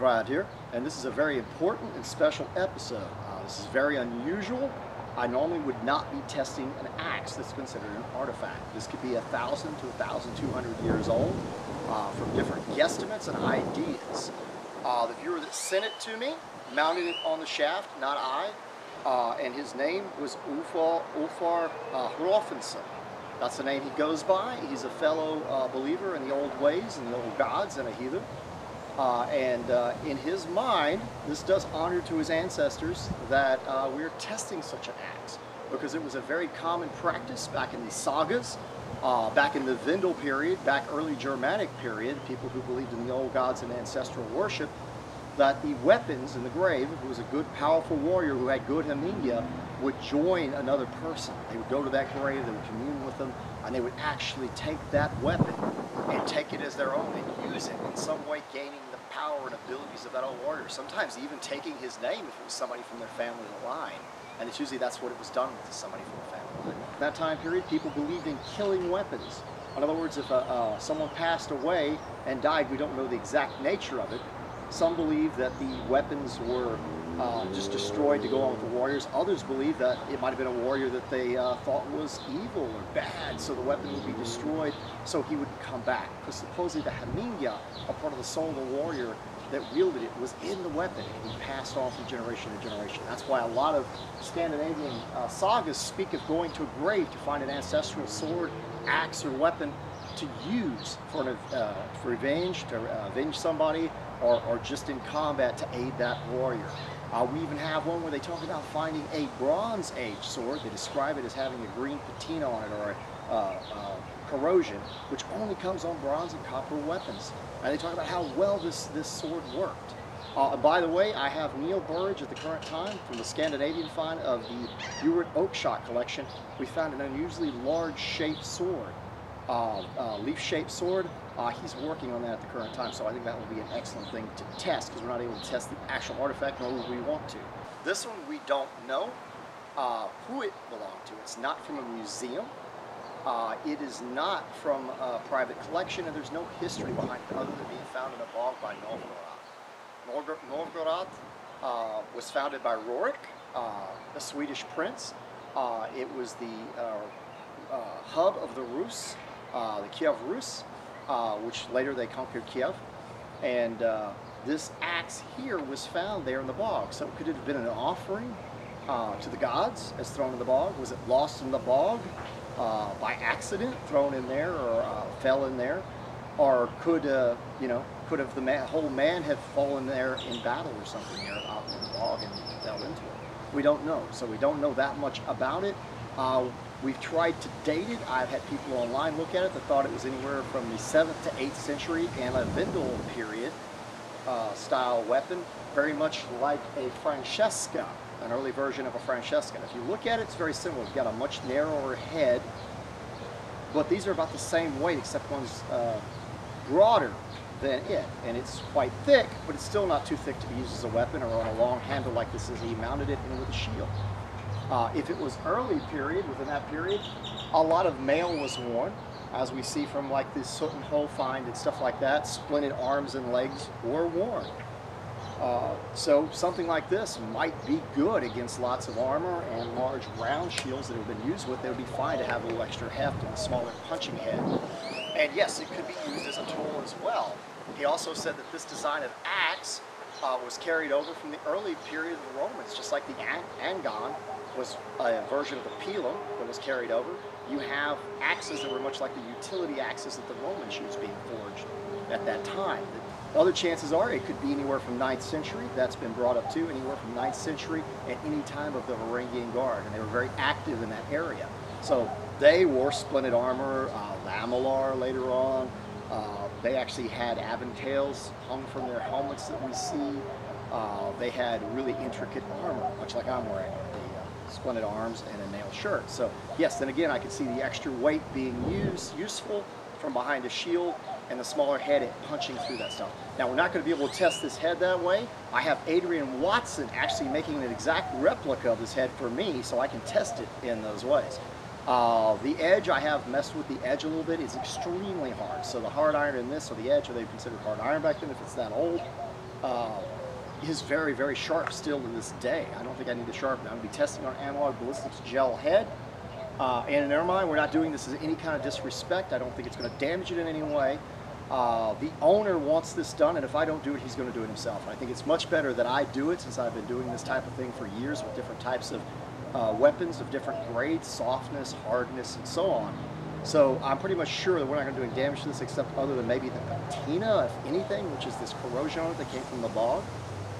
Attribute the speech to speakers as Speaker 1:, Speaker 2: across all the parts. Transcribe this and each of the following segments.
Speaker 1: Thrand here, and this is a very important and special episode. This is very unusual. I normally would not be testing an axe that's considered an artifact. This could be 1,000 to 1,200 years old, from different guesstimates and ideas. The viewer that sent it to me mounted it on the shaft, not I, and his name was Ulfar Hrolfsson. That's the name he goes by. He's a fellow believer in the old ways and the old gods and a heathen. In his mind, this does honor to his ancestors that we're testing such an axe, because it was a very common practice back in the sagas, back in the Vendel period, back early Germanic period, people who believed in the old gods and ancestral worship, that the weapons in the grave, if it was a good, powerful warrior who had good haminia, would join another person. They would go to that grave, they would commune with them, and they would actually take that weapon and take it as their own and use it in some way, gaining the power and abilities of that old warrior. Sometimes even taking his name if it was somebody from their family line. And it's usually that's what it was done with, to somebody from the family line. In that time period, people believed in killing weapons. In other words, if someone passed away and died, we don't know the exact nature of it. Some believe that the weapons were just destroyed to go on with the warriors. Others believe that it might have been a warrior that they thought was evil or bad, so the weapon would be destroyed so he would come back. Because supposedly the haminia, a part of the soul of the warrior that wielded it, was in the weapon, and he passed on from generation to generation. That's why a lot of Scandinavian sagas speak of going to a grave to find an ancestral sword, axe, or weapon to use for revenge, to avenge somebody, or just in combat to aid that warrior. We even have one where they talk about finding a Bronze Age sword. They describe it as having a green patina on it, or corrosion, which only comes on bronze and copper weapons. And they talk about how well this sword worked. By the way, I have Neil Burridge at the current time from the Scandinavian find of the Ewart Oakshott collection. We found an unusually large-shaped sword, leaf-shaped sword. He's working on that at the current time, so I think that will be an excellent thing to test, because we're not able to test the actual artifact, nor would we want to. This one, we don't know who it belonged to. It's not from a museum. It is not from a private collection, and there's no history behind it other than being found in a bog by Novgorod. Novgorod was founded by Rorik, a Swedish prince. It was the hub of the Rus, the Kiev Rus, which later they conquered Kiev. And this axe here was found there in the bog. So could it have been an offering to the gods as thrown in the bog? Was it lost in the bog by accident, thrown in there, or fell in there? Or could could have the whole man have fallen there in battle or something there out in the bog and fell into it? We don't know. So we don't know that much about it. We've tried to date it. I've had people online look at it that thought it was anywhere from the 7th to 8th century and a Vendel period style weapon, very much like a Francesca, an early version of a Francesca. And if you look at it, it's very similar. It's got a much narrower head, but these are about the same weight, except one's broader than it, and it's quite thick, but it's still not too thick to be used as a weapon or on a long handle like this is. He mounted it in with a shield. If it was early period, within that period, a lot of mail was worn, as we see from like this soot and hole find and stuff like that. Splinted arms and legs were worn. So something like this might be good against lots of armor and large round shields that have been used with. It would be fine to have a little extra heft and a smaller punching head. And yes, it could be used as a tool as well. He also said that this design of axe was carried over from the early period of the Romans, just like the angon was a version of the pilum that was carried over. You have axes that were much like the utility axes that the Romans used being forged at that time. Other chances are it could be anywhere from 9th century. That's been brought up too, anywhere from 9th century at any time of the Varangian Guard, and they were very active in that area. So they wore splinted armor, lamellar later on. They actually had aventails hung from their helmets that we see. They had really intricate armor, much like I'm wearing, the splinted arms and a nailed shirt. So yes, then again, I could see the extra weight being useful from behind a shield, and the smaller head at punching through that stuff. Now, we're not going to be able to test this head that way. I have Adrian Watson actually making an exact replica of this head for me, so I can test it in those ways. The edge, I have messed with the edge a little bit. It's extremely hard. So the hard iron in this, or the edge, or they considered hard iron back then if it's that old. is very, very sharp still to this day. I don't think I need to sharpen it. I'm going to be testing our analog ballistics gel head. And never mind, we're not doing this as any kind of disrespect. I don't think it's going to damage it in any way. The owner wants this done, and if I don't do it, he's going to do it himself. I think it's much better that I do it, since I've been doing this type of thing for years with different types of weapons of different grades, softness, hardness, and so on. So I'm pretty much sure that we're not going to do any damage to this, except other than maybe the patina, if anything, which is this corrosion on it that came from the bog.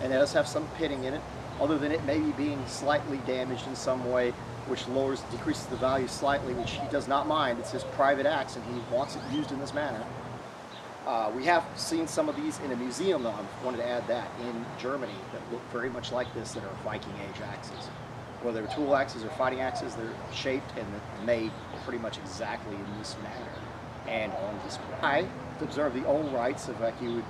Speaker 1: And it does have some pitting in it, other than it maybe being slightly damaged in some way, which decreases the value slightly, which he does not mind. It's his private axe, and he wants it used in this manner. We have seen some of these in a museum, though. I wanted to add that, in Germany, that look very much like this, that are Viking Age axes. Whether they're tool axes or fighting axes, they're shaped and made pretty much exactly in this manner and on display. To observe the old rites of, like, you would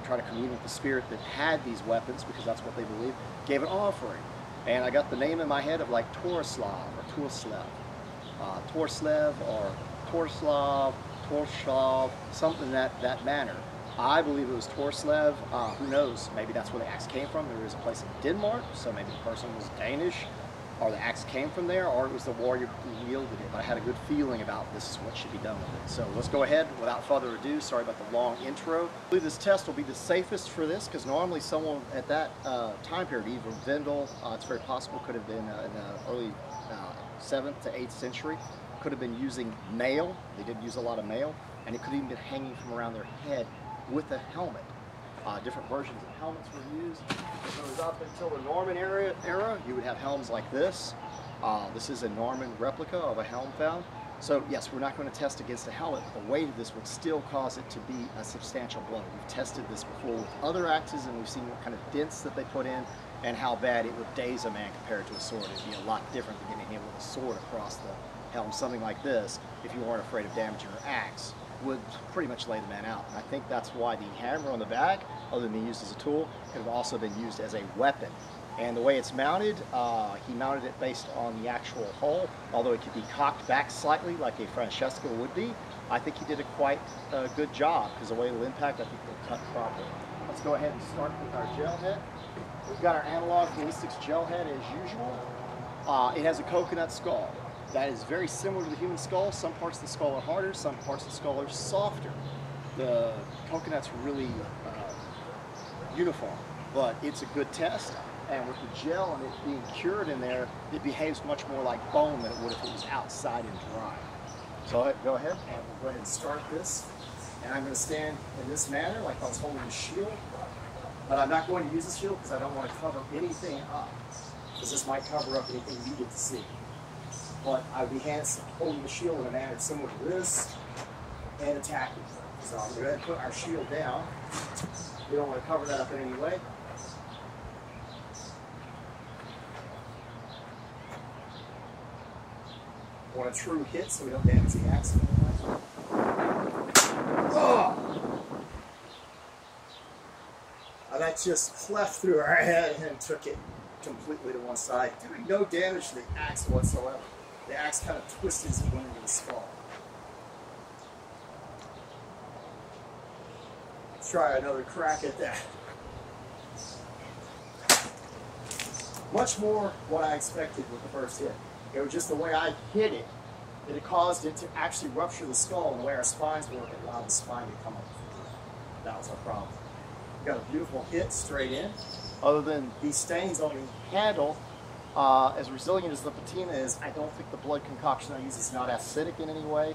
Speaker 1: try to commune with the spirit that had these weapons, because that's what they believed, gave an offering. And I got the name in my head of, like, TORSHOV or TORSHOV, TORSHOV or TORSHOV, something in that manner. I believe it was TORSHOV. Who knows? Maybe that's where the axe came from. There is a place in Denmark, so maybe the person was Danish, or the axe came from there, or it was the warrior who wielded it. But I had a good feeling about this is what should be done with it. So let's go ahead, without further ado. Sorry about the long intro. I believe this test will be the safest for this, because normally someone at that time period, either Vendel, it's very possible, could have been in the early 7th to 8th century, could have been using mail. They did use a lot of mail, and it could have even been hanging from around their head with a helmet. Different versions of helmets were used. It was up until the Norman era, you would have helms like this. This is a Norman replica of a helm found. So yes, we're not going to test against a helmet, but the weight of this would still cause it to be a substantial blow. We've tested this before with other axes, and we've seen what kind of dents that they put in and how bad it would daze a man compared to a sword. It'd be a lot different than getting hit with a sword across the helm. Something like this, if you weren't afraid of damaging your axe, would pretty much lay the man out. And I think that's why the hammer on the back, other than being used as a tool, could have also been used as a weapon. And the way it's mounted, he mounted it based on the actual hull, although it could be cocked back slightly like a Francesca would be. I think he did a quite good job, because the way it'll impact, I think it'll cut properly. Let's go ahead and start with our gel head. We've got our analog ballistics gel head as usual. It has a coconut skull. That is very similar to the human skull. Some parts of the skull are harder, some parts of the skull are softer. The coconut's really uniform, but it's a good test. And with the gel and it being cured in there, it behaves much more like bone than it would if it was outside and dry. So go ahead, and we'll go ahead and start this. And I'm going to stand in this manner, like I was holding a shield. But I'm not going to use the shield because I don't want to cover anything up, because this might cover up anything you get to see. But I would be holding the shield in a manner similar to this and attacking. So I'm going to go ahead and put our shield down. We don't want to cover that up in any way. Want a true hit so we don't damage the axe. Oh! That just cleft through our head and took it completely to one side, doing no damage to the axe whatsoever. The axe kind of twisted as it went into the skull. Let's try another crack at that. Much more what I expected with the first hit. It was just the way I hit it that it caused it to actually rupture the skull, and the way our spines work, it allowed the spine to come up. That was our problem. We got a beautiful hit straight in. Other than these stains on the handle, as resilient as the patina is, I don't think the blood concoction I use is not acidic in any way.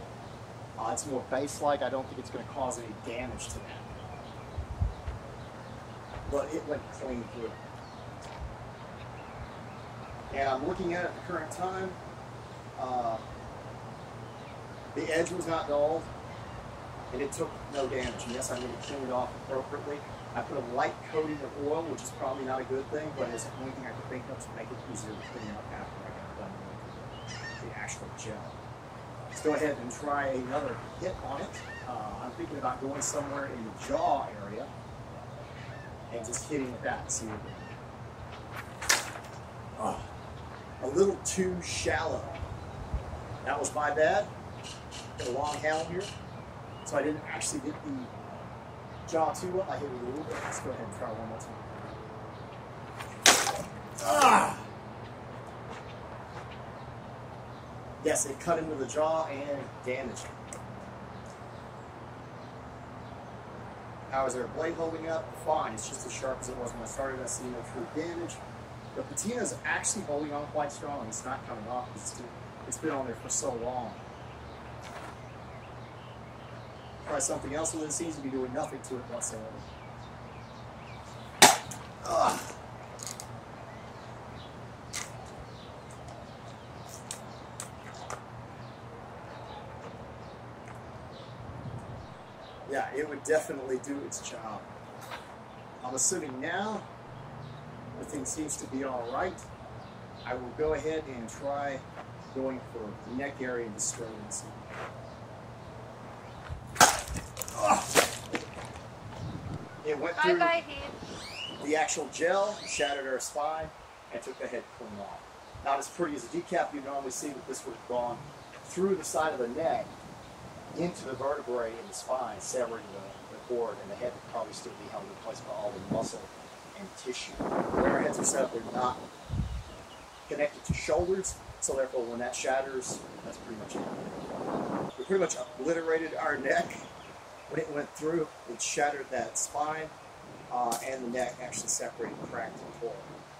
Speaker 1: It's more base-like. I don't think it's going to cause any damage to that. But it went clean through. And I'm looking at it at the current time. The edge was not dulled, and it took no damage. And yes, I need to clean it off appropriately. I put a light coating of oil, which is probably not a good thing, but it's the only thing I could think of to make it easier to clean up after I got done with the actual gel. Let's go ahead and try another hit on it. I'm thinking about going somewhere in the jaw area and just hitting with that and see what it does. Oh, a little too shallow. That was my bad. Got a long handle here, so I didn't actually get the jaw too well. I hit it a little bit. Let's go ahead and try one more time. Ah! Yes, it cut into the jaw and damaged it. How is their blade holding up? Fine. It's just as sharp as it was when I started. I see no true damage. The patina is actually holding on quite strong. It's not coming off. It's been on there for so long. Try something else with it. It seems to be doing nothing to it whatsoever. Ugh. Yeah, it would definitely do its job. I'm assuming now everything seems to be all right. I will go ahead and try going for the neck area and destroying it. It went through the actual gel, shattered our spine, and took the head clean off. Not as pretty as a decap you normally see, but this would have gone through the side of the neck into the vertebrae and the spine, severing the cord, and the head would probably still be held in place by all the muscle and tissue. The way our heads are set up, they're not connected to shoulders, so therefore when that shatters, that's pretty much it. We pretty much obliterated our neck. When it went through, it shattered that spine, and the neck actually separated, cracked, and tore.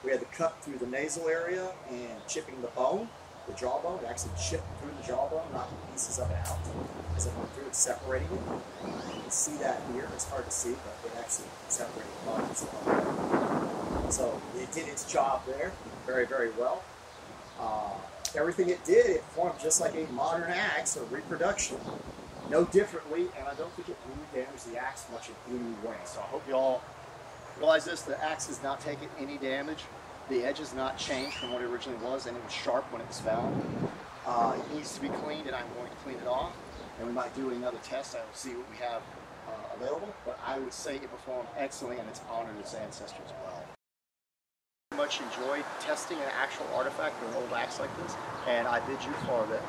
Speaker 1: We had to cut through the nasal area and chipping the bone, the jawbone. It actually chipped through the jawbone, knocking pieces of it out as it went through, it's separating it. You can see that here. It's hard to see, but it actually separated the bone itself. So it did its job there very, very well. Everything it did, it formed just like a modern axe or reproduction. No differently, and I don't think it really damaged the axe much in any way. So I hope you all realize this, the axe is not taking any damage. The edge has not changed from what it originally was, and it was sharp when it was found. It needs to be cleaned, and I'm going to clean it off. And we might do another test. I will see what we have available, but I would say it performed excellently, and it's honored its ancestors well. I very much enjoyed testing an actual artifact or an old axe like this, and I bid you farewell.